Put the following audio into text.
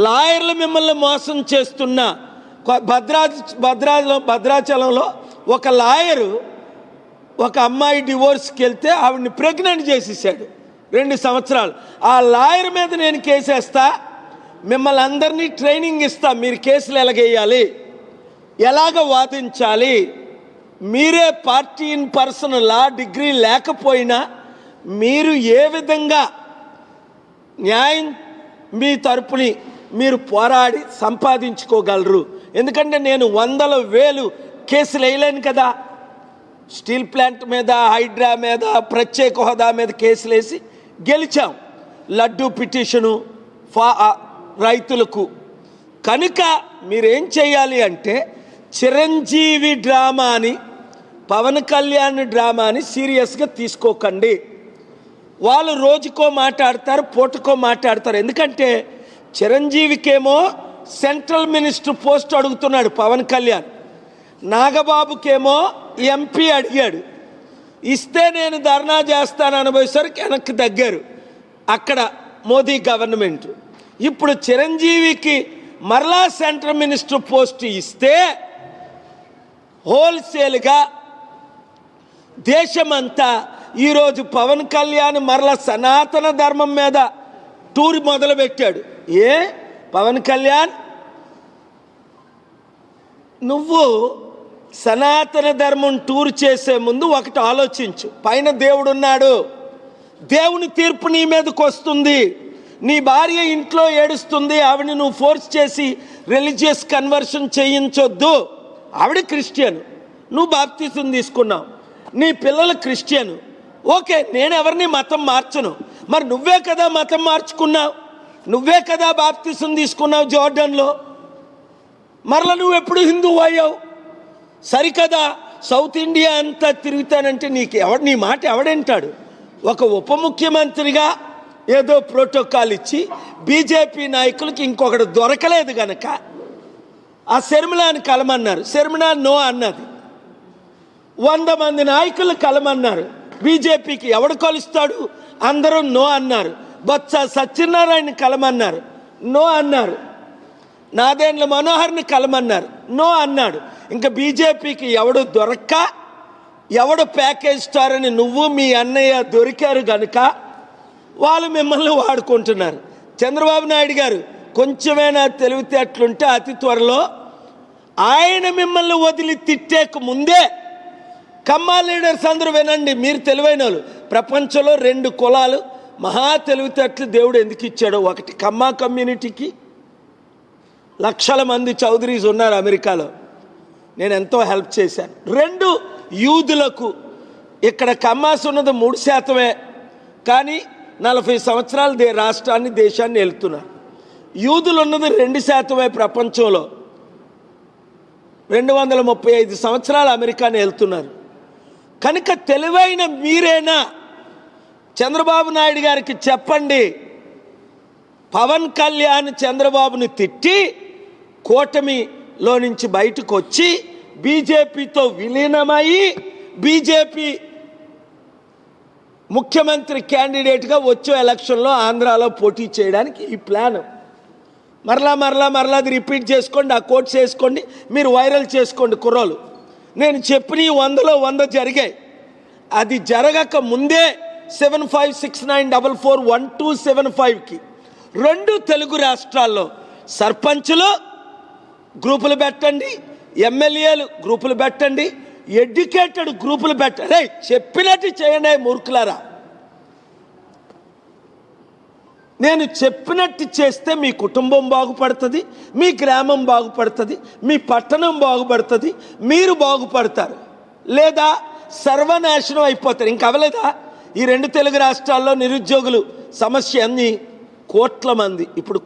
లాయర్లు మిమ్మల్ని మోసం చేస్తున్న భద్రాచలంలో ఒక లాయరు ఒక అమ్మాయి డివోర్స్కి వెళ్తే ఆవిడ్ని ప్రెగ్నెంట్ చేసేసాడు 2 సంవత్సరాలు. ఆ లాయర్ మీద నేను కేసేస్తా, మిమ్మల్ని అందరినీ ట్రైనింగ్ ఇస్తా, మీరు కేసులు ఎలాగేయాలి, ఎలాగ వాదించాలి. మీరే party in person law degree లేకపోయినా మీరు ఏ విధంగా న్యాయం మీ తరపుని మీరు పోరాడి సంపాదించుకోగలరు. ఎందుకంటే నేను 100,000 కేసులు వేయలేను కదా. స్టీల్ ప్లాంట్ మీద, హైడ్రా మీద, ప్రత్యేక హోదా మీద కేసులు వేసి గెలిచాం. లడ్డూ పిటిషను రైతులకు. కనుక మీరేం చేయాలి అంటే చిరంజీవి డ్రామాని, పవన్ కళ్యాణ్ డ్రామాని సీరియస్గా తీసుకోకండి. వాళ్ళు రోజుకో మాట్లాడతారు, పూటకో మాట్లాడతారు. ఎందుకంటే చిరంజీవికేమో సెంట్రల్ మినిస్టర్ పోస్ట్ అడుగుతున్నాడు పవన్ కళ్యాణ్, నాగబాబుకేమో ఎంపీ అడిగాడు. ఇస్తే నేను ధర్నా చేస్తాను అనుభవిసరికి వెనక్కి తగ్గారు అక్కడ మోదీ గవర్నమెంట్. ఇప్పుడు చిరంజీవికి మరలా సెంట్రల్ మినిస్టర్ పోస్ట్ ఇస్తే హోల్సేల్గా దేశమంతా ఈరోజు పవన్ కళ్యాణ్ మరలా సనాతన ధర్మం మీద టూర్ మొదలుపెట్టాడు. పవన్ కళ్యాణ్, నువ్వు సనాతన ధర్మం టూర్ చేసే ముందు ఒకటి ఆలోచించు. పైన దేవుడున్నాడు, దేవుని తీర్పు నీ మీదకి వస్తుంది. నీ భార్య ఇంట్లో ఏడుస్తుంది, ఆవిడ నువ్వు ఫోర్స్ చేసి రిలీజియస్ కన్వర్షన్ చేయించొద్దు. ఆవిడ క్రిస్టియన్, నువ్వు బాప్తిసం తీసుకున్నావు, నీ పిల్లలు క్రిస్టియన్. ఓకే, నేను ఎవరిని మతం మార్చను. మరి నువ్వే కదా మతం మార్చుకున్నావు, నువ్వే కదా బాప్తిసం తీసుకున్నావు జోర్డన్లో. మరలా నువ్వు ఎప్పుడు హిందువు అయ్యావు? సరికదా, సౌత్ ఇండియా అంతా తిరుగుతానంటే నీ మాట ఎవడంటాడు? ఒక ఉప ముఖ్యమంత్రిగా ఏదో ప్రోటోకాల్ ఇచ్చి బీజేపీ నాయకులకి ఇంకొకటి దొరకలేదు గనక ఆ శర్మిలాని కలమన్నారు. శర్మిలా నో అన్నది. 100 మంది నాయకులు కలమన్నారు. బీజేపీకి ఎవడు కలుస్తాడు? అందరూ నో అన్నారు. బొత్స సత్యనారాయణ కలమన్నారు, నో అన్నారు. నాదెండ్ల మనోహర్ని కలమన్నారు, నో అన్నాడు. ఇంకా బీజేపీకి ఎవడు దొరక్క, ఎవడు ప్యాకేజ్ స్టార్ అని నువ్వు మీ అన్నయ్య దొరికారు గనుక వాళ్ళు మిమ్మల్ని వాడుకుంటున్నారు. చంద్రబాబు నాయుడు గారు కొంచెమైనా తెలివితేటలుంటే అతి త్వరలో ఆయన మిమ్మల్ని వదిలి తిట్టేకు ముందే, కమ్మా లీడర్స్ అందరూ వినండి, మీరు తెలివైన వాళ్ళు. ప్రపంచంలో 2 కులాలు మహా తెలివితేటలు దేవుడు ఎందుకు ఇచ్చాడో, ఒకటి కమ్మా కమ్యూనిటీకి, లక్షల మంది చౌదరీస్ ఉన్నారు అమెరికాలో, నేను ఎంతో హెల్ప్ చేశాను. 2 యూదులకు, ఇక్కడ కమ్మాస్ ఉన్నది 3%, కానీ 40 సంవత్సరాలు రాష్ట్రాన్ని దేశాన్ని వెళ్తున్నారు. యూదులు ఉన్నది 2% ప్రపంచంలో, 235 సంవత్సరాలు అమెరికాని వెళ్తున్నారు. కనుక తెలివైన మీరేనా చంద్రబాబు నాయుడు గారికి చెప్పండి, పవన్ కళ్యాణ్ చంద్రబాబుని తిట్టి కూటమిలో నుంచి బయటకు వచ్చి బీజేపీతో విలీనమయ్యి బీజేపీ ముఖ్యమంత్రి క్యాండిడేట్గా వచ్చే ఎలక్షన్లో ఆంధ్రాలో పోటీ చేయడానికి ఈ ప్లాన్. మరలా అది రిపీట్ చేసుకోండి, ఆ కోట్స్ వేసుకోండి, మీరు వైరల్ చేసుకోండి కుర్రోలు. నేను చెప్పిన 100లో 100 జరిగాయి. అది జరగక ముందే 7569441275కి 2 తెలుగు రాష్ట్రాల్లో సర్పంచులు గ్రూపులు పెట్టండి, ఎమ్మెల్యేలు గ్రూపులు పెట్టండి, ఎడ్యుకేటెడ్ గ్రూపులు పెట్టండి. చెప్పినట్టు చేయండి మూర్ఖులారా. నేను చెప్పినట్టు చేస్తే మీ కుటుంబం బాగుపడుతుంది, మీ గ్రామం బాగుపడుతుంది, మీ పట్టణం బాగుపడుతుంది, మీరు బాగుపడతారు. లేదా సర్వనాశనం అయిపోతారు. ఇంక అవలేదా? ఈ 2 తెలుగు రాష్ట్రాల్లో నిరుద్యోగులు సమస్య అన్ని కోట్ల మంది. ఇప్పుడు